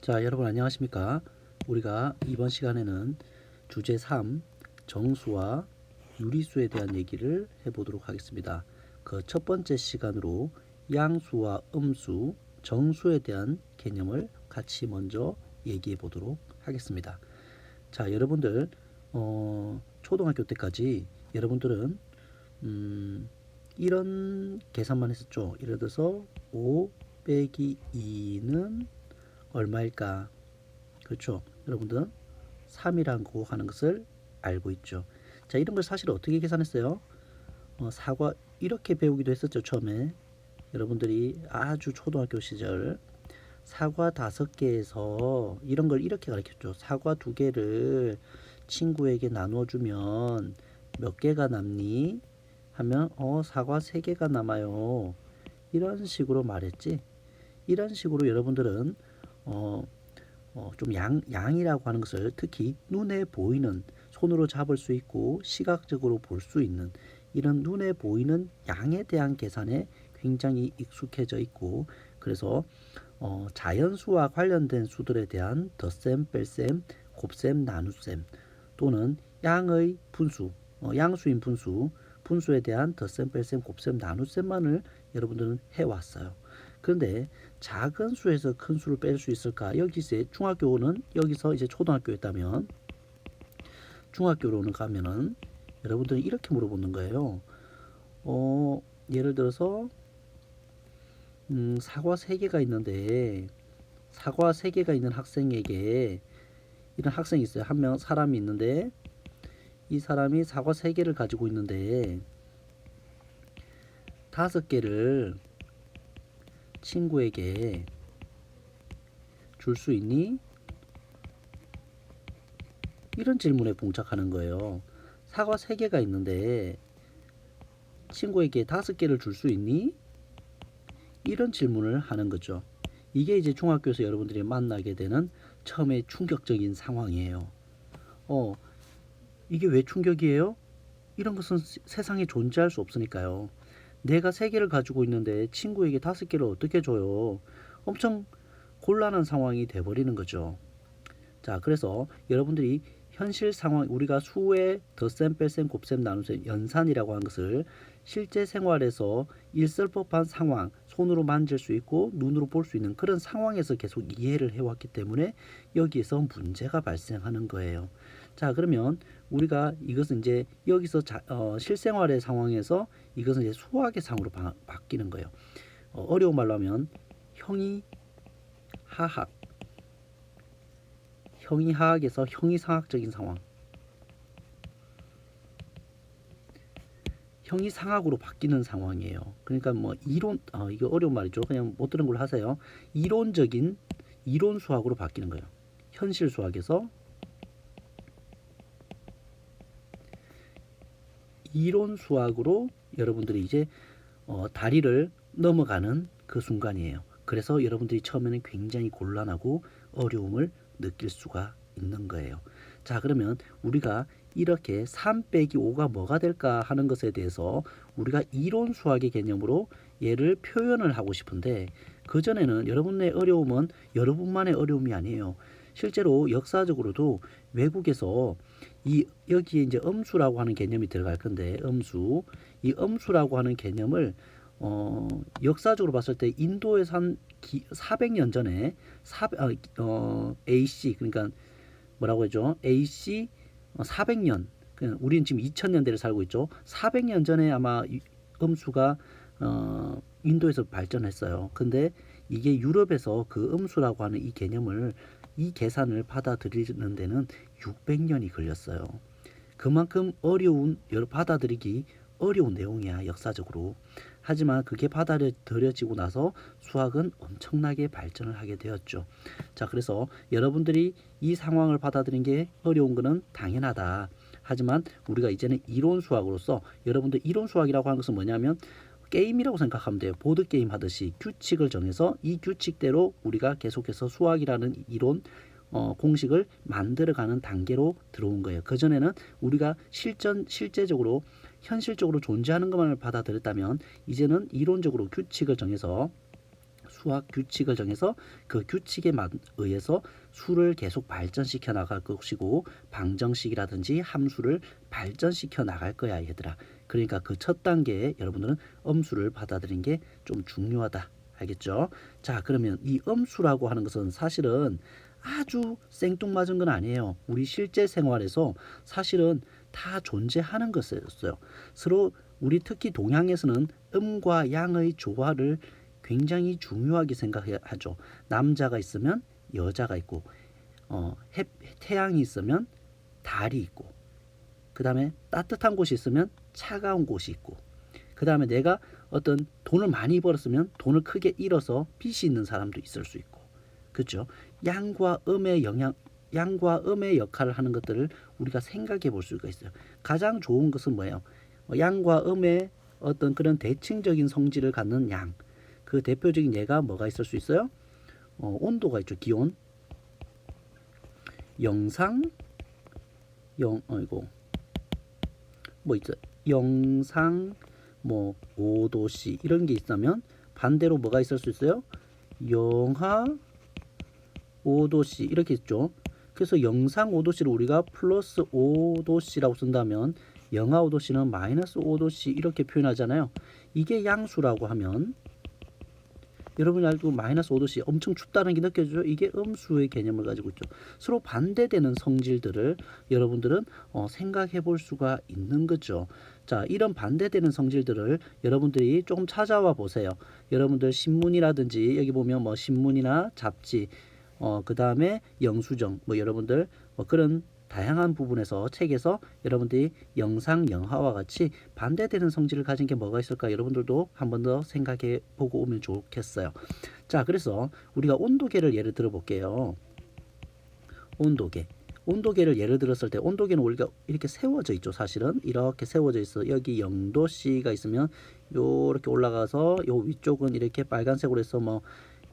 자, 여러분 안녕하십니까? 우리가 이번 시간에는 주제 3 정수와 유리수에 대한 얘기를 해보도록 하겠습니다. 그 첫 번째 시간으로 양수와 음수, 정수에 대한 개념을 같이 먼저 얘기해 보도록 하겠습니다. 자, 여러분들 초등학교 때까지 여러분들은 이런 계산만 했었죠. 예를 들어서 5 빼기 2는 얼마일까? 그렇죠. 여러분들 3이라고 하는 것을 알고 있죠. 자, 이런 걸 사실 어떻게 계산했어요? 사과 이렇게 배우기도 했었죠. 처음에 여러분들이 아주 초등학교 시절 사과 5개에서 이런 걸 이렇게 가르쳤죠. 사과 2개를 친구에게 나눠주면 몇 개가 남니? 하면 사과 3개가 남아요. 이런 식으로 말했지. 이런 식으로 여러분들은 좀 양이라고 하는 것을 특히 눈에 보이는, 손으로 잡을 수 있고 시각적으로 볼 수 있는 이런 눈에 보이는 양에 대한 계산에 굉장히 익숙해져 있고, 그래서 자연수와 관련된 수들에 대한 덧셈, 뺄셈, 곱셈, 나눗셈 또는 양의 분수, 양수인 분수, 분수에 대한 덧셈, 뺄셈, 곱셈, 나눗셈만을 여러분들은 해왔어요. 그런데 작은 수에서 큰 수를 뺄 수 있을까? 여기서 중학교는 여기서 이제 초등학교였다면 중학교로는 가면은 여러분들이 이렇게 물어보는 거예요. 예를 들어서 사과 3개가 있는데 사과 3개가 있는 학생에게 이런 학생이 있어요. 한 명 사람이 있는데 이 사람이 사과 3개를 가지고 있는데 5개를 친구에게 줄 수 있니? 이런 질문에 봉착하는 거예요. 사과 3개가 있는데 친구에게 5개를 줄 수 있니? 이런 질문을 하는 거죠. 이게 이제 중학교에서 여러분들이 만나게 되는 처음에 충격적인 상황이에요. 이게 왜 충격이에요? 이런 것은 세상에 존재할 수 없으니까요. 내가 3개를 가지고 있는데 친구에게 5개를 어떻게 줘요? 엄청 곤란한 상황이 돼버리는 거죠. 자, 그래서 여러분들이 현실 상황, 우리가 수의 덧셈, 뺄셈, 곱셈, 나눗셈, 연산이라고 하는 것을 실제 생활에서 있을 법한 상황, 손으로 만질 수 있고 눈으로 볼 수 있는 그런 상황에서 계속 이해를 해왔기 때문에 여기에서 문제가 발생하는 거예요. 자, 그러면 우리가 이것은 이제 여기서 실생활의 상황에서 이것은 이제 수학의 상으로 바뀌는 거예요. 어려운 말로 하면 형이하학에서 형이상학적인 상황, 형이상학으로 바뀌는 상황이에요. 그러니까 뭐 이론, 이거 어려운 말이죠. 그냥 못 들은 걸로 하세요. 이론적인 이론 수학으로 바뀌는 거예요. 현실 수학에서 이론 수학으로 여러분들이 이제 다리를 넘어가는 그 순간이에요. 그래서 여러분들이 처음에는 굉장히 곤란하고 어려움을 느낄 수가 있는 거예요. 자, 그러면 우리가 이렇게 3 빼기 5가 뭐가 될까 하는 것에 대해서 우리가 이론 수학의 개념으로 얘를 표현을 하고 싶은데, 그전에는 여러분의 어려움은 여러분만의 어려움이 아니에요. 실제로 역사적으로도 외국에서 여기에 이제 음수라고 하는 개념이 들어갈 건데, 이 음수라고 하는 개념을 역사적으로 봤을 때 인도에서 한 400년 전에 AC, 그러니까 뭐라고 하죠? AC 400년, 우리는 지금 2000년대를 살고 있죠. 400년 전에 아마 음수가 인도에서 발전했어요. 근데 이게 유럽에서 그 음수라고 하는 이 개념을, 이 계산을 받아들이는 데는 600년이 걸렸어요. 그만큼 받아들이기 어려운 내용이야, 역사적으로. 하지만 그게 받아들여지고 나서 수학은 엄청나게 발전을 하게 되었죠. 자, 그래서 여러분들이 이 상황을 받아들이는 게 어려운 것은 당연하다. 하지만 우리가 이제는 이론 수학으로서, 여러분들 이론 수학이라고 하는 것은 뭐냐면 게임이라고 생각하면 돼요. 보드게임 하듯이 규칙을 정해서 이 규칙대로 우리가 계속해서 수학이라는 이론 공식을 만들어가는 단계로 들어온 거예요. 그전에는 우리가 실제적으로 현실적으로 존재하는 것만을 받아들였다면, 이제는 이론적으로 규칙을 정해서 수학 규칙을 정해서 그 규칙에 의해서 수를 계속 발전시켜 나갈 것이고 방정식이라든지 함수를 발전시켜 나갈 거야 얘들아. 그러니까 그 첫 단계에 여러분들은 음수를 받아들이는 게 좀 중요하다. 알겠죠? 자, 그러면 이 음수라고 하는 것은 사실은 아주 생뚱맞은 건 아니에요. 우리 실제 생활에서 사실은 다 존재하는 것이었어요. 서로 우리 특히 동양에서는 음과 양의 조화를 굉장히 중요하게 생각하죠. 남자가 있으면 여자가 있고, 태양이 있으면 달이 있고, 그 다음에 따뜻한 곳이 있으면 차가운 곳이 있고, 그 다음에 내가 어떤 돈을 많이 벌었으면 돈을 크게 잃어서 빚이 있는 사람도 있을 수 있고, 그렇죠? 양과 음의 역할을 하는 것들을 우리가 생각해 볼 수가 있어요. 가장 좋은 것은 뭐예요? 양과 음의 어떤 그런 대칭적인 성질을 갖는 양. 그 대표적인 예가 뭐가 있을 수 있어요? 온도가 있죠. 기온, 영상, 영상, 5도씨 이런 게 있다면 반대로 뭐가 있을 수 있어요? 영하 5도씨 이렇게 있죠. 그래서 영상 5도씨를 우리가 플러스 5도씨라고 쓴다면 영하 5도씨는 마이너스 5도씨 이렇게 표현하잖아요. 이게 양수라고 하면 여러분이 알고 마이너스 5도씨 엄청 춥다는 게 느껴지죠. 이게 음수의 개념을 가지고 있죠. 서로 반대되는 성질들을 여러분들은 생각해 볼 수가 있는 거죠. 자, 이런 반대되는 성질들을 여러분들이 조금 찾아와 보세요. 여러분들 신문이라든지 여기 보면 신문이나 잡지, 그 다음에 영수증, 여러분들 그런 다양한 부분에서 책에서 여러분들이 영상, 영하와 같이 반대되는 성질을 가진 게 뭐가 있을까 여러분들도 한 번 더 생각해 보고 오면 좋겠어요. 자, 그래서 우리가 온도계를 예를 들어 볼게요. 온도계를 예를 들었을 때 온도계는 우리가 이렇게 세워져 있죠. 사실은 이렇게 세워져 있어. 여기 0도씨가 있으면 요렇게 올라가서 요 위쪽은 이렇게 빨간색으로 해서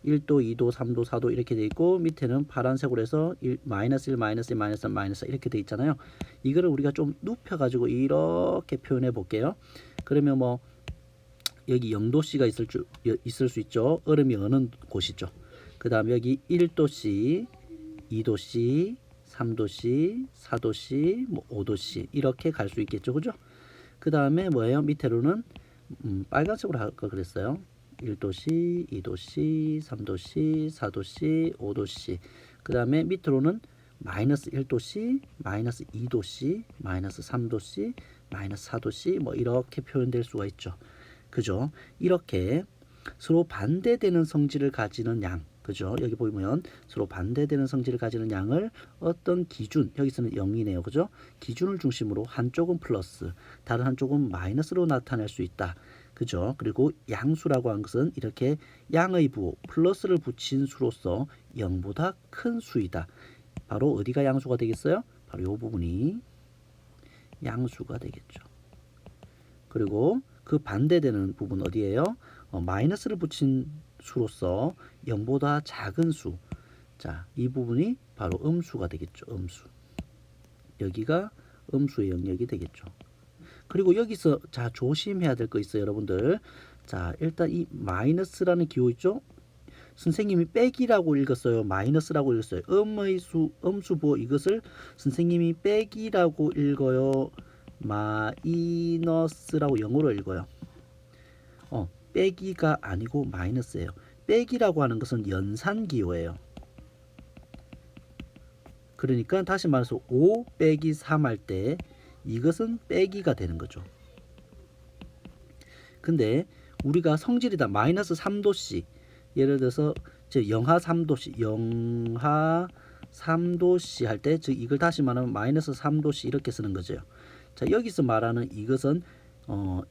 1도, 2도, 3도, 4도 이렇게 돼 있고 밑에는 파란색으로 해서 마이너스 1, 마이너스 1, 마이너스 1, 마이너스 이렇게 돼 있잖아요. 이거를 우리가 좀 눕혀 가지고 이렇게 표현해 볼게요. 그러면 여기 0도씨가 있을 수 있죠. 얼음이 어는 곳이죠. 그 다음에 여기 1도씨, 2도씨, 3도씨, 4도씨, 5도씨 이렇게 갈 수 있겠죠. 그죠? 그 다음에 뭐예요? 밑으로는 빨간색으로 할 거 그랬어요. 1도씨, 2도씨, 3도씨, 4도씨, 5도씨. 그 다음에 밑으로는 마이너스 1도씨, 마이너스 2도씨, 마이너스 3도씨, 마이너스 4도씨 이렇게 표현될 수가 있죠. 그죠? 이렇게 서로 반대되는 성질을 가지는 양. 그죠? 여기 보면 서로 반대되는 성질을 가지는 양을 어떤 기준, 여기서는 0이네요. 그죠? 기준을 중심으로 한쪽은 플러스, 다른 한쪽은 마이너스로 나타낼 수 있다. 그죠? 그리고 양수라고 하는 것은 이렇게 양의 부호, 플러스를 붙인 수로서 0보다 큰 수이다. 바로 어디가 양수가 되겠어요? 바로 이 부분이 양수가 되겠죠. 그리고 그 반대되는 부분 어디예요? 마이너스를 붙인 수로서 0보다 작은 수. 자, 이 부분이 바로 음수가 되겠죠. 음수. 여기가 음수의 영역이 되겠죠. 그리고 여기서 자 조심해야 될 거 있어요, 여러분들. 자, 일단 이 마이너스라는 기호 있죠? 선생님이 빼기라고 읽었어요, 마이너스라고 읽었어요. 음수부호 이것을 선생님이 빼기라고 읽어요, 마이너스라고 영어로 읽어요. 빼기가 아니고 마이너스예요. 빼기라고 하는 것은 연산기호예요. 그러니까 다시 말해서 5 빼기 3 할 때 이것은 빼기가 되는 거죠. 근데 우리가 성질이다 마이너스 3도씨, 예를 들어서 영하 3도씨, 영하 3도씨 할 때 이걸 다시 말하면 마이너스 3도씨 이렇게 쓰는 거죠. 자, 여기서 말하는 이것은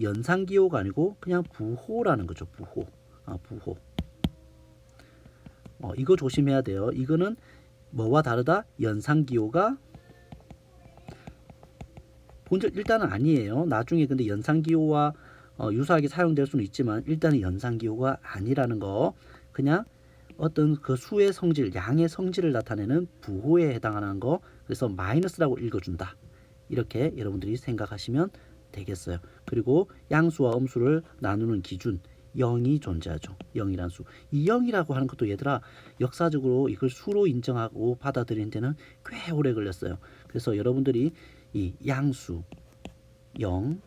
연산기호가 아니고 그냥 부호라는 거죠. 부호. 부호. 이거 조심해야 돼요. 이거는 뭐와 다르다? 연산기호가 본질 일단은 아니에요. 나중에 근데 연산기호와 유사하게 사용될 수는 있지만 일단은 연산기호가 아니라는 거. 그냥 어떤 그 수의 성질, 양의 성질을 나타내는 부호에 해당하는 거. 그래서 마이너스라고 읽어준다. 이렇게 여러분들이 생각하시면 되겠어요. 그리고 양수와 음수를 나누는 기준, 0이 존재하죠. 0이란 수. 이 0이라고 하는 것도 얘들아 역사적으로 이걸 수로 인정하고 받아들이는 데는 꽤 오래 걸렸어요. 그래서 여러분들이 이 양수, 0,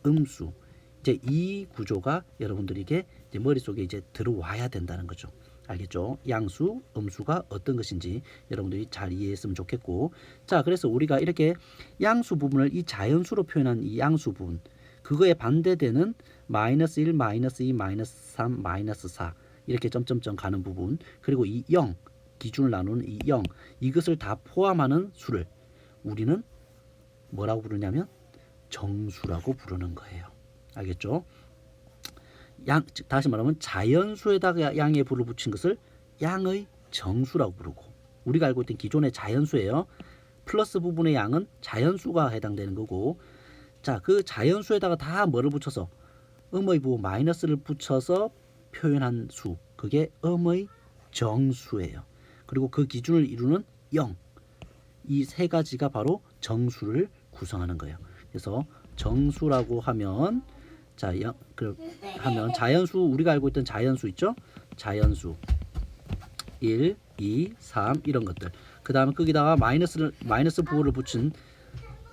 음수 이제 이 구조가 여러분들에게 이제 머릿속에 이제 들어와야 된다는 거죠. 알겠죠? 양수, 음수가 어떤 것인지 여러분들이 잘 이해했으면 좋겠고, 자, 그래서 우리가 이렇게 양수 부분을 이 자연수로 표현한 이 양수 부분, 그거에 반대되는 마이너스 1, 마이너스 2, 마이너스 3, 마이너스 4 이렇게 점점점 가는 부분, 그리고 이 0, 기준을 나누는 이 0, 이것을 다 포함하는 수를 우리는 뭐라고 부르냐면 정수라고 부르는 거예요. 알겠죠? 다시 말하면 자연수에다가 양의 부를 붙인 것을 양의 정수라고 부르고, 우리가 알고 있던 기존의 자연수예요. 플러스 부분의 양은 자연수가 해당되는 거고, 자, 그 자연수에다가 다 뭐를 붙여서 음의 부호 마이너스를 붙여서 표현한 수, 그게 음의 정수예요. 그리고 그 기준을 이루는 0, 이 세 가지가 바로 정수를 구성하는 거예요. 그래서 정수라고 하면 하면 자연수, 우리가 알고 있던 자연수 있죠? 자연수 1, 2, 3 이런 것들. 그 다음에 거기다가 마이너스 부호를 붙인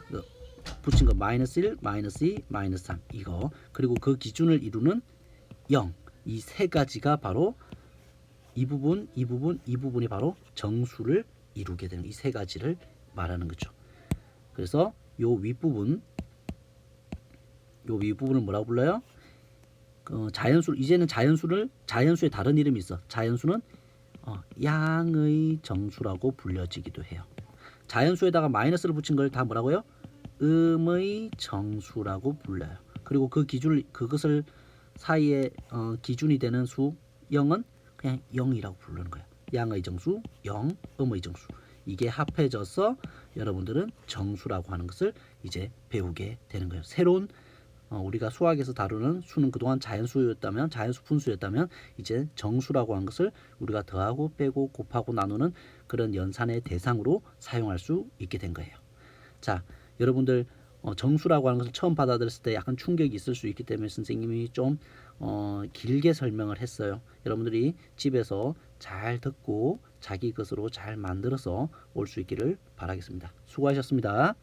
거 마이너스 1, 마이너스 2, 마이너스 3 이거. 그리고 그 기준을 이루는 0. 이 세 가지가 바로 이 부분이 바로 정수를 이루게 되는 이 세 가지를 말하는 거죠. 그래서 요 윗부분을 뭐라고 불러요? 자연수, 이제는 자연수의 다른 이름이 있어. 자연수는 양의 정수라고 불려지기도 해요. 자연수에다가 마이너스를 붙인 걸 다 뭐라고요? 음의 정수라고 불러요. 그리고 그것을 사이에 기준이 되는 수 0은 그냥 0이라고 부르는 거예요. 양의 정수, 0, 음의 정수. 이게 합해져서 여러분들은 정수라고 하는 것을 이제 배우게 되는 거예요. 새로운 우리가 수학에서 다루는 수는 그동안 자연수 분수였다면 이제 정수라고 하는 것을 우리가 더하고 빼고 곱하고 나누는 그런 연산의 대상으로 사용할 수 있게 된 거예요. 자, 여러분들 정수라고 하는 것을 처음 받아들였을 때 약간 충격이 있을 수 있기 때문에 선생님이 좀 길게 설명을 했어요. 여러분들이 집에서 잘 듣고 자기 것으로 잘 만들어서 올 수 있기를 바라겠습니다. 수고하셨습니다.